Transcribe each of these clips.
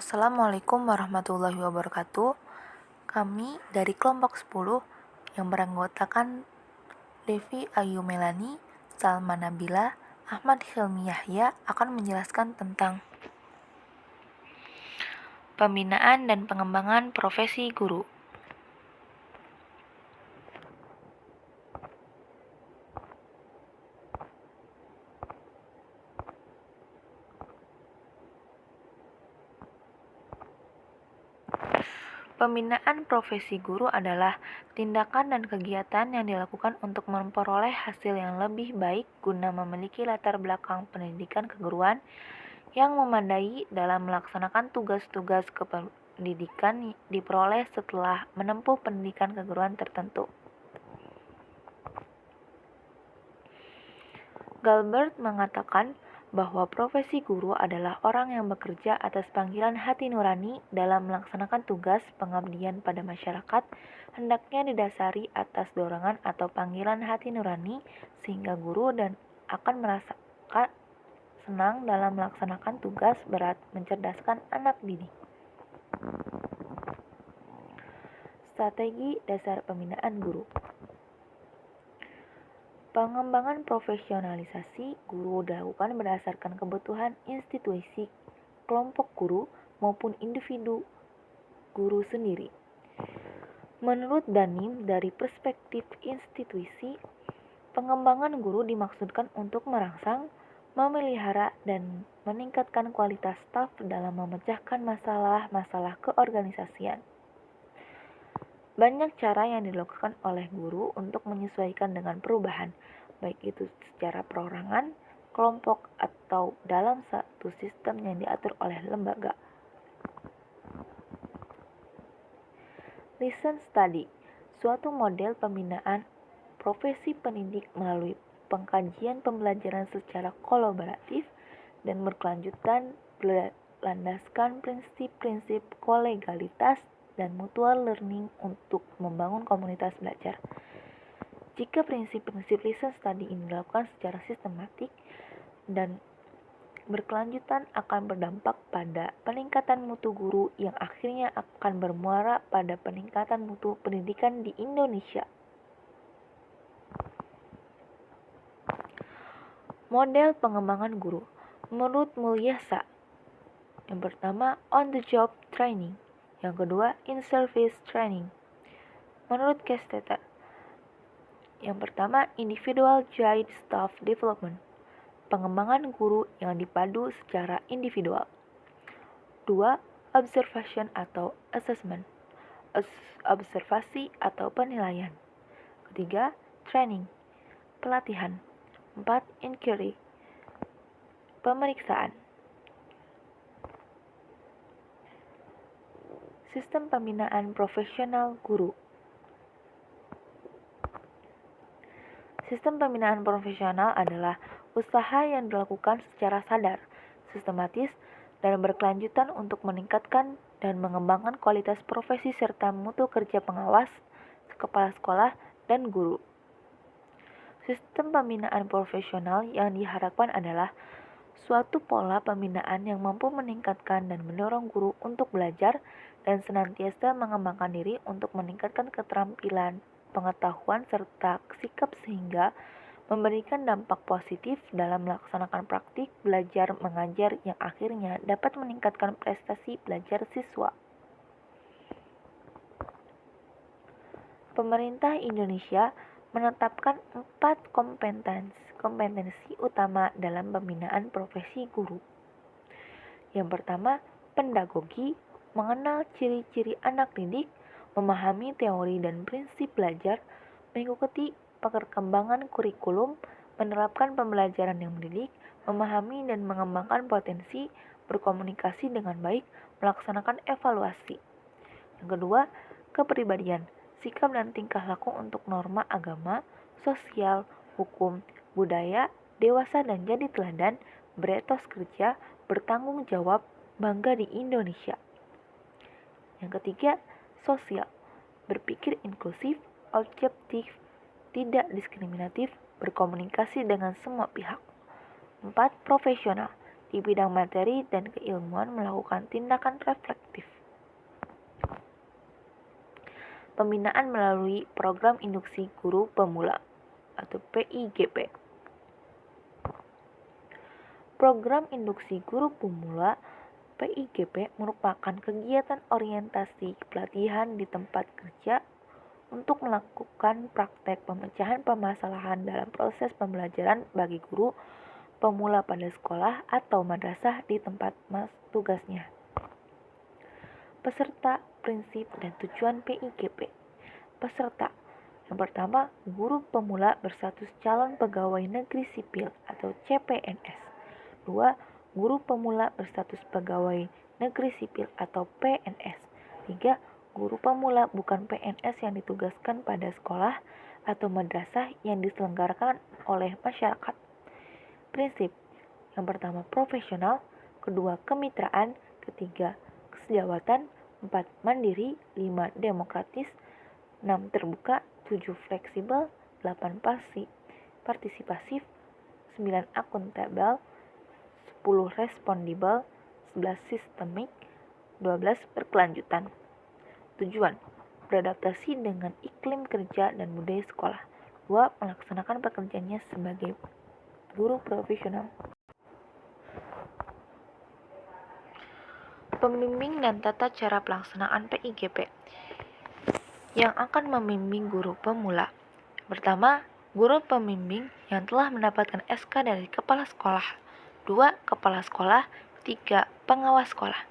Assalamualaikum warahmatullahi wabarakatuh. Kami dari kelompok 10 yang beranggotakan Devi Ayu Melani, Salma Nabila, Ahmad Hilmi Yahya akan menjelaskan tentang pembinaan dan pengembangan profesi guru. Pembinaan profesi guru adalah tindakan dan kegiatan yang dilakukan untuk memperoleh hasil yang lebih baik guna memiliki latar belakang pendidikan keguruan yang memadai dalam melaksanakan tugas-tugas kependidikan diperoleh setelah menempuh pendidikan keguruan tertentu. Galbert mengatakan bahwa profesi guru adalah orang yang bekerja atas panggilan hati nurani dalam melaksanakan tugas pengabdian pada masyarakat, hendaknya didasari atas dorongan atau panggilan hati nurani, sehingga guru dan akan merasakan senang dalam melaksanakan tugas berat mencerdaskan anak didik. Strategi dasar pembinaan guru. Pengembangan profesionalisasi guru dilakukan berdasarkan kebutuhan institusi, kelompok guru, maupun individu guru sendiri. Menurut Danim, dari perspektif institusi, pengembangan guru dimaksudkan untuk merangsang, memelihara, dan meningkatkan kualitas staf dalam memecahkan masalah-masalah keorganisasian. Banyak cara yang dilakukan oleh guru untuk menyesuaikan dengan perubahan, baik itu secara perorangan, kelompok, atau dalam satu sistem yang diatur oleh lembaga. Listen Study, suatu model pembinaan profesi pendidik melalui pengkajian pembelajaran secara kolaboratif dan berkelanjutan berlandaskan prinsip-prinsip kolegalitas dan mutual learning untuk membangun komunitas belajar. Jika prinsip-prinsip listen study ini dilakukan secara sistematik dan berkelanjutan akan berdampak pada peningkatan mutu guru yang akhirnya akan bermuara pada peningkatan mutu pendidikan di Indonesia. Model pengembangan guru menurut Mulyasa, yang pertama on the job training, yang kedua in-service training. Menurut Kesteter, yang pertama individual guide staff development, pengembangan guru yang dipadu secara individual. 2. Observation atau assessment, observasi atau penilaian. Ketiga, training, pelatihan. 4. Inquiry, pemeriksaan. Sistem pembinaan profesional guru. Sistem pembinaan profesional adalah usaha yang dilakukan secara sadar, sistematis, dan berkelanjutan untuk meningkatkan dan mengembangkan kualitas profesi serta mutu kerja pengawas, kepala sekolah, dan guru. Sistem pembinaan profesional yang diharapkan adalah suatu pola pembinaan yang mampu meningkatkan dan mendorong guru untuk belajar dan senantiasa mengembangkan diri untuk meningkatkan keterampilan, pengetahuan, serta sikap sehingga memberikan dampak positif dalam melaksanakan praktik belajar mengajar yang akhirnya dapat meningkatkan prestasi belajar siswa. Pemerintah Indonesia menetapkan 4 kompetensi utama dalam pembinaan profesi guru. Yang pertama, pedagogi, mengenal ciri-ciri anak didik, memahami teori dan prinsip belajar, mengikuti perkembangan kurikulum, menerapkan pembelajaran yang mendidik, memahami dan mengembangkan potensi, berkomunikasi dengan baik, melaksanakan evaluasi. Yang kedua, kepribadian, sikap dan tingkah laku untuk norma agama, sosial, hukum, budaya, dewasa dan jadi teladan, beretos kerja, bertanggung jawab, bangga di Indonesia. Yang ketiga, sosial, berpikir inklusif, objektif, tidak diskriminatif, berkomunikasi dengan semua pihak. 4. Profesional, di bidang materi dan keilmuan melakukan tindakan reflektif. Pembinaan melalui Program Induksi Guru Pemula atau PIGP. Program Induksi Guru Pemula PIGP merupakan kegiatan orientasi pelatihan di tempat kerja untuk melakukan praktek pemecahan permasalahan dalam proses pembelajaran bagi guru pemula pada sekolah atau madrasah di tempat tugasnya. Peserta, prinsip, dan tujuan PIGP. Peserta. Yang pertama, guru pemula berstatus calon pegawai negeri sipil atau CPNS. 2. Guru pemula berstatus pegawai negeri sipil atau PNS. 3. Guru pemula bukan PNS yang ditugaskan pada sekolah atau madrasah yang diselenggarakan oleh masyarakat. Prinsip. Yang pertama, profesional. Kedua, kemitraan. Ketiga, kesejawatan. 4. Mandiri. 5. Demokratis. 6. Terbuka. 7. Fleksibel. 8. Partisipasif. 9. Akuntabel. 10. Respondibel. 11. Sistemik. 12. Berkelanjutan. Tujuan. Beradaptasi dengan iklim kerja dan budaya sekolah. 2. Melaksanakan pekerjaannya sebagai guru profesional. Pembimbing dan tata cara pelaksanaan PIGP yang akan membimbing guru pemula. Pertama, guru pembimbing yang telah mendapatkan SK dari kepala sekolah. 2. Kepala sekolah. 3. Pengawas sekolah.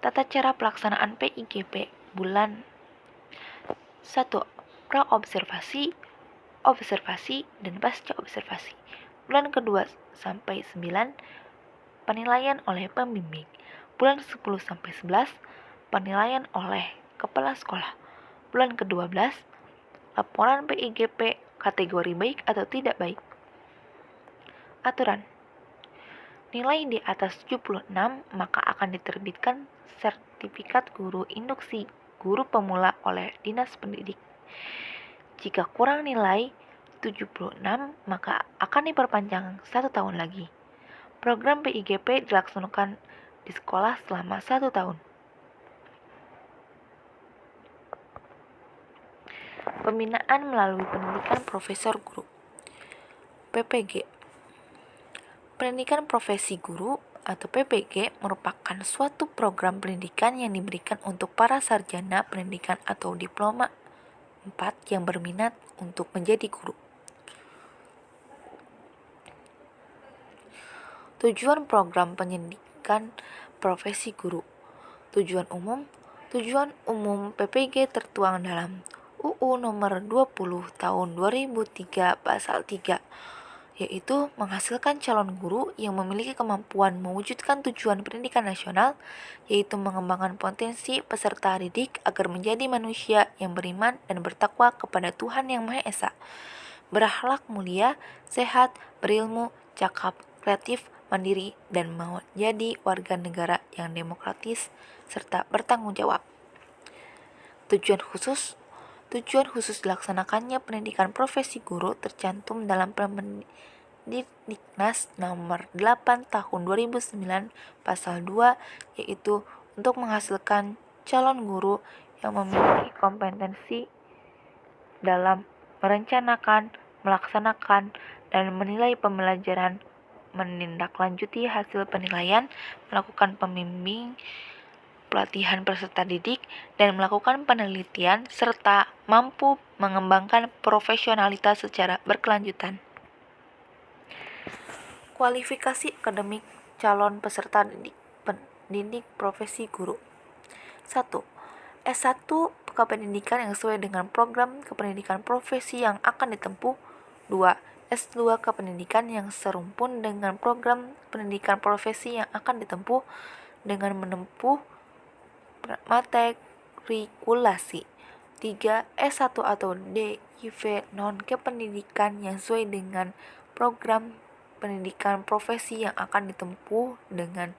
Tata cara pelaksanaan PIGP bulan 1. Pra-observasi, observasi, dan pasca observasi. Bulan kedua sampai 9, penilaian oleh pembimbing. Bulan 10 sampai 11, penilaian oleh kepala sekolah. Bulan ke-12, laporan PIGP kategori baik atau tidak baik. Aturan. Nilai di atas 76 maka akan diterbitkan sertifikat guru induksi guru pemula oleh Dinas Pendidik. Jika kurang nilai 76 maka akan diperpanjang 1 tahun lagi. Program PIGP dilaksanakan di sekolah selama 1 tahun. Pembinaan melalui pendidikan profesor guru. PPG. Pendidikan profesi guru atau PPG merupakan suatu program pendidikan yang diberikan untuk para sarjana pendidikan atau diploma 4 yang berminat untuk menjadi guru. Tujuan program pendidikan profesi guru. Tujuan umum PPG tertuang dalam UU Nomor 20 Tahun 2003 Pasal 3, yaitu menghasilkan calon guru yang memiliki kemampuan mewujudkan tujuan pendidikan nasional, yaitu mengembangkan potensi peserta didik agar menjadi manusia yang beriman dan bertakwa kepada Tuhan Yang Maha Esa, berakhlak mulia, sehat, berilmu, cakap, kreatif, mandiri, dan menjadi warga negara yang demokratis serta bertanggung jawab. Tujuan khusus dilaksanakannya pendidikan profesi guru tercantum dalam Permendiknas Nomor 8 Tahun 2009 Pasal 2, yaitu untuk menghasilkan calon guru yang memiliki kompetensi dalam merencanakan, melaksanakan, dan menilai pembelajaran, menindaklanjuti hasil penilaian, melakukan pembimbing, pelatihan peserta didik, dan melakukan penelitian, serta mampu mengembangkan profesionalitas secara berkelanjutan. Kualifikasi akademik calon peserta didik profesi guru. 1. S1 kependidikan yang sesuai dengan program kependidikan profesi yang akan ditempuh. 2. S2 kependidikan yang serumpun dengan program pendidikan profesi yang akan ditempuh dengan menempuh matrikulasi. 3. S1 atau DIV non kependidikan yang sesuai dengan program pendidikan profesi yang akan ditempuh dengan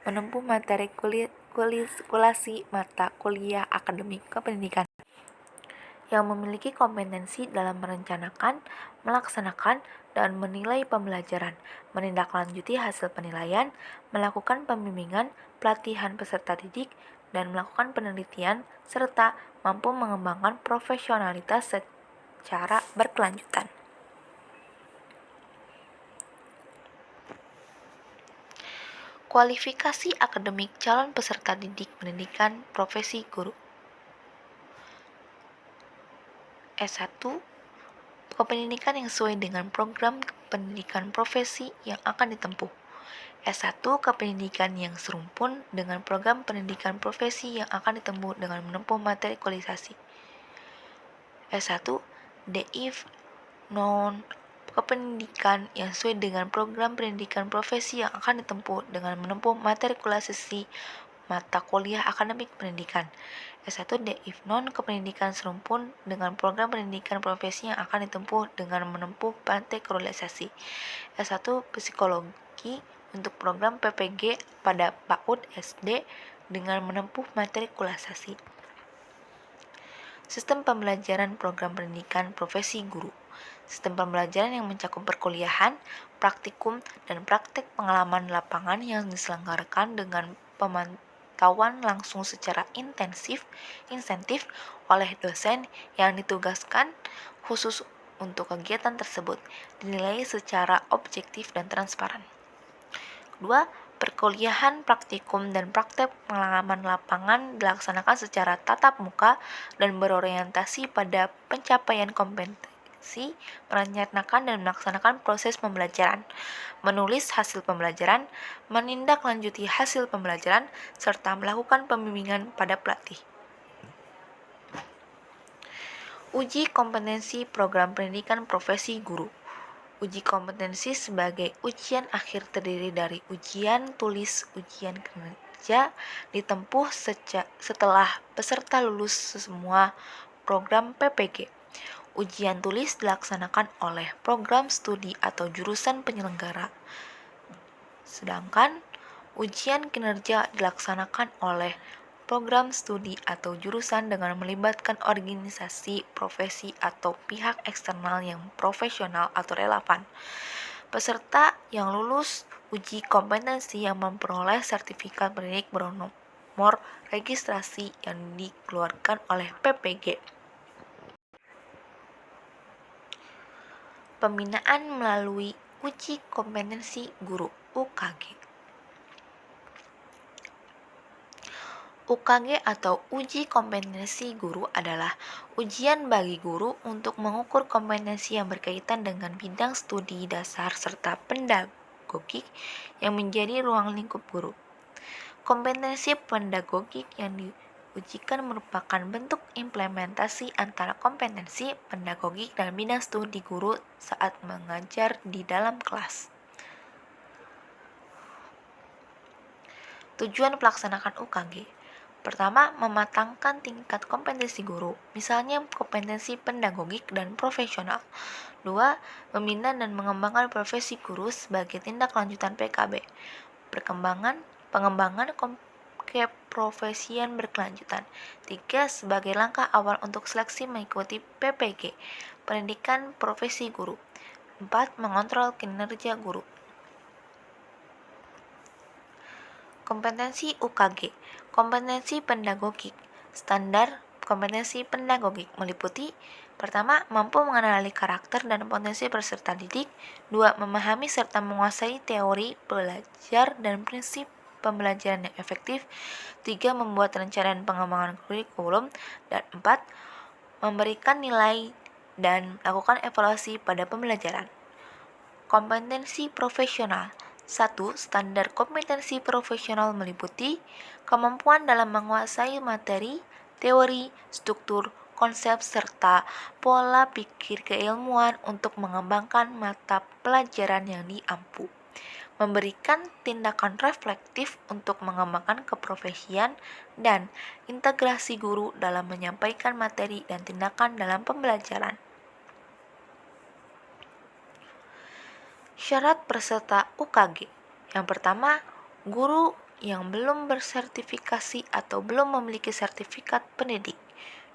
menempuh matrikulasi mata kuliah akademik kependidikan. yang memiliki kompetensi dalam merencanakan, melaksanakan, dan menilai pembelajaran, menindaklanjuti hasil penilaian, melakukan pembimbingan, pelatihan peserta didik, dan melakukan penelitian, serta mampu mengembangkan profesionalitas secara berkelanjutan. Kualifikasi akademik calon peserta didik pendidikan profesi guru. S1, kependidikan yang sesuai dengan program pendidikan profesi yang akan ditempuh. S1, kependidikan yang serumpun dengan program pendidikan profesi yang akan ditempuh dengan menempuh materi kualifikasi. S1, DIV non kependidikan yang sesuai dengan program pendidikan profesi yang akan ditempuh dengan menempuh materi kualifikasi mata kuliah akademik pendidikan. S1 DIV non kependidikan serumpun dengan program pendidikan profesi yang akan ditempuh dengan menempuh materi kualifikasi. S1 psikologi untuk program PPG pada PAUD SD dengan menempuh materi kualifikasi. Sistem pembelajaran program pendidikan profesi guru. Sistem pembelajaran yang mencakup perkuliahan, praktikum, dan praktek pengalaman lapangan yang diselenggarakan dengan pemantauan langsung secara insentif oleh dosen yang ditugaskan khusus untuk kegiatan tersebut, dinilai secara objektif dan transparan. 2. Perkuliahan, praktikum, dan praktek pengalaman lapangan dilaksanakan secara tatap muka dan berorientasi pada pencapaian kompetensi, merencanakan dan melaksanakan proses pembelajaran, menulis hasil pembelajaran, menindaklanjuti hasil pembelajaran, serta melakukan pembimbingan pada pelatih. Uji kompetensi program pendidikan profesi guru. Uji kompetensi sebagai ujian akhir terdiri dari ujian tulis, ujian kinerja ditempuh setelah peserta lulus semua program PPG. Ujian tulis dilaksanakan oleh program studi atau jurusan penyelenggara. Sedangkan ujian kinerja dilaksanakan oleh program studi atau jurusan dengan melibatkan organisasi, profesi, atau pihak eksternal yang profesional atau relevan. Peserta yang lulus uji kompetensi yang memperoleh sertifikat pendidik bernomor registrasi yang dikeluarkan oleh PPG. Pembinaan melalui uji kompetensi guru (UKG). UKG atau uji kompetensi guru adalah ujian bagi guru untuk mengukur kompetensi yang berkaitan dengan bidang studi dasar serta pedagogik yang menjadi ruang lingkup guru. Kompetensi pedagogik yang diujikan merupakan bentuk implementasi antara kompetensi pedagogik dan bidang studi guru saat mengajar di dalam kelas. Tujuan pelaksanaan UKG. Pertama, mematangkan tingkat kompetensi guru, misalnya kompetensi pedagogik dan profesional. 2. Membina dan mengembangkan profesi guru sebagai tindak lanjutan PKB. Pengembangan keprofesian berkelanjutan. 3. Sebagai langkah awal untuk seleksi mengikuti PPG, pendidikan profesi guru. 4. Mengontrol kinerja guru. Kompetensi UKG. Kompetensi pedagogik. Standar kompetensi pedagogik meliputi: pertama, mampu mengenali karakter dan potensi peserta didik. 2. Memahami serta menguasai teori belajar dan prinsip pembelajaran yang efektif. 3. Membuat rencana dan pengembangan kurikulum. Dan 4. Memberikan nilai dan melakukan evaluasi pada pembelajaran. Kompetensi profesional. 1. Standar kompetensi profesional meliputi kemampuan dalam menguasai materi, teori, struktur, konsep, serta pola pikir keilmuan untuk mengembangkan mata pelajaran yang diampu. Memberikan tindakan reflektif untuk mengembangkan keprofesian dan integrasi guru dalam menyampaikan materi dan tindakan dalam pembelajaran. Syarat peserta UKG. Yang pertama, guru yang belum bersertifikasi atau belum memiliki sertifikat pendidik.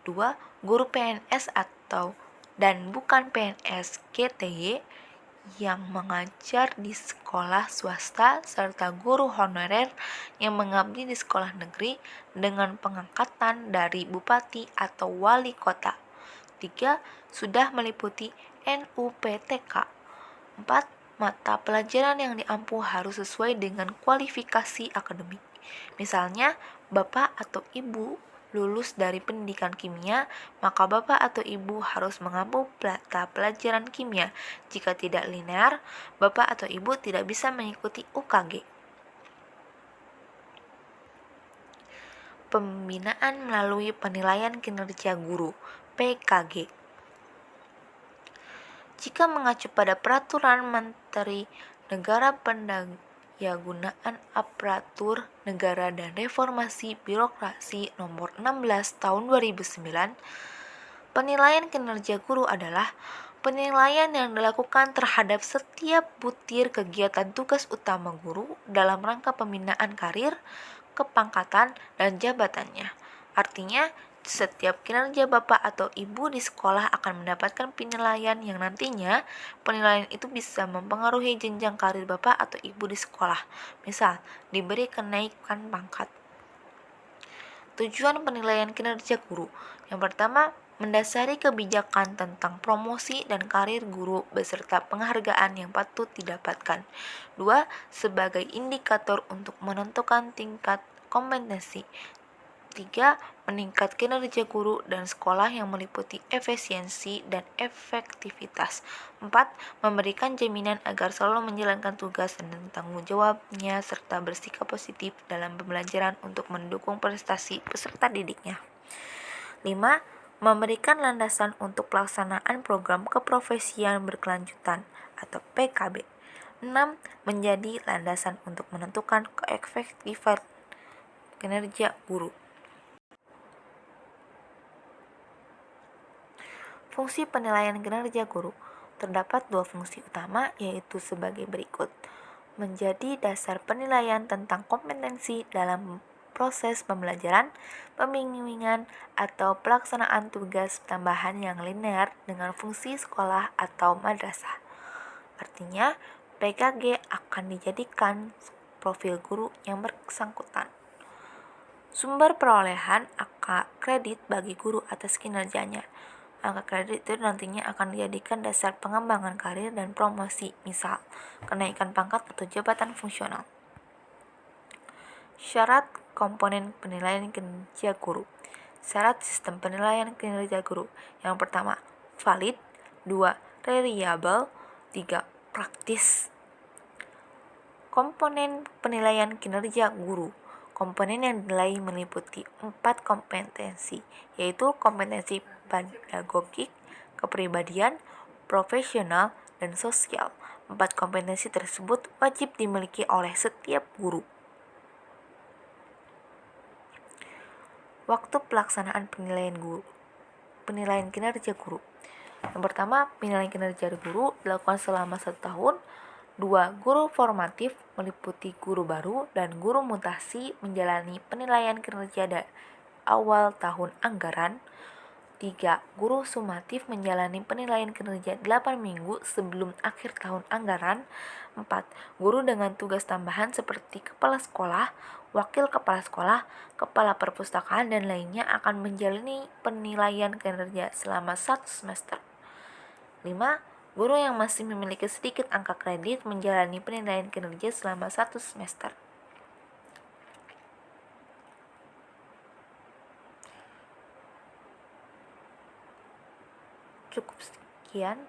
2. Guru PNS atau dan bukan PNS GTY yang mengajar di sekolah swasta serta guru honorer yang mengabdi di sekolah negeri dengan pengangkatan dari bupati atau wali kota. 3. Sudah meliputi NUPTK. 4. Mata pelajaran yang diampu harus sesuai dengan kualifikasi akademik. Misalnya, Bapak atau Ibu lulus dari pendidikan kimia, maka Bapak atau Ibu harus mengampu mata pelajaran kimia. Jika tidak linear, Bapak atau Ibu tidak bisa mengikuti UKG. Pembinaan melalui penilaian kinerja guru, PKG. Jika mengacu pada Peraturan Menteri Negara Pendayagunaan Aparatur Negara dan Reformasi Birokrasi Nomor 16 Tahun 2009, penilaian kinerja guru adalah penilaian yang dilakukan terhadap setiap butir kegiatan tugas utama guru dalam rangka pembinaan karir, kepangkatan, dan jabatannya. Artinya, setiap kinerja Bapak atau Ibu di sekolah akan mendapatkan penilaian yang nantinya penilaian itu bisa mempengaruhi jenjang karir Bapak atau Ibu di sekolah. Misal, diberi kenaikan pangkat. Tujuan penilaian kinerja guru. Yang pertama, mendasari kebijakan tentang promosi dan karir guru beserta penghargaan yang patut didapatkan. 2. Sebagai indikator untuk menentukan tingkat kompetensi. 3. Meningkat kinerja guru dan sekolah yang meliputi efisiensi dan efektivitas. 4. Memberikan jaminan agar selalu menjalankan tugas dan tanggung jawabnya serta bersikap positif dalam pembelajaran untuk mendukung prestasi peserta didiknya. 5. Memberikan landasan untuk pelaksanaan program keprofesian berkelanjutan atau PKB. 6. Menjadi landasan untuk menentukan keefektifan kinerja guru. Fungsi penilaian kinerja guru. Terdapat dua fungsi utama, yaitu sebagai berikut. Menjadi dasar penilaian tentang kompetensi dalam proses pembelajaran, pembimbingan, atau pelaksanaan tugas tambahan yang linear dengan fungsi sekolah atau madrasah. Artinya, PKG akan dijadikan profil guru yang bersangkutan. Sumber perolehan angka kredit bagi guru atas kinerjanya. Angka kredit itu nantinya akan dijadikan dasar pengembangan karir dan promosi, misal kenaikan pangkat atau jabatan fungsional. Syarat komponen penilaian kinerja guru. Syarat sistem penilaian kinerja guru. Yang pertama, valid. 2. Reliable. 3. Praktis. Komponen penilaian kinerja guru. Komponen yang dinilai meliputi 4 kompetensi, yaitu kompetensi pedagogik, kepribadian, profesional, dan sosial. 4 kompetensi tersebut wajib dimiliki oleh setiap guru. Waktu pelaksanaan penilaian kinerja guru. Yang pertama, penilaian kinerja guru dilakukan selama 1 tahun. 2. Guru formatif meliputi guru baru dan guru mutasi menjalani penilaian kinerja dari awal tahun anggaran. 3. Guru sumatif menjalani penilaian kinerja 8 minggu sebelum akhir tahun anggaran. 4. Guru dengan tugas tambahan seperti kepala sekolah, wakil kepala sekolah, kepala perpustakaan, dan lainnya akan menjalani penilaian kinerja selama 1 semester. 5. Guru yang masih memiliki sedikit angka kredit menjalani penilaian kinerja selama 1 semester. Cukup sekian.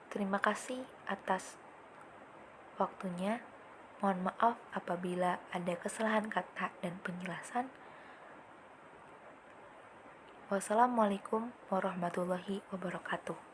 Terima kasih atas waktunya. Mohon maaf apabila ada kesalahan kata dan penjelasan. Wassalamualaikum warahmatullahi wabarakatuh.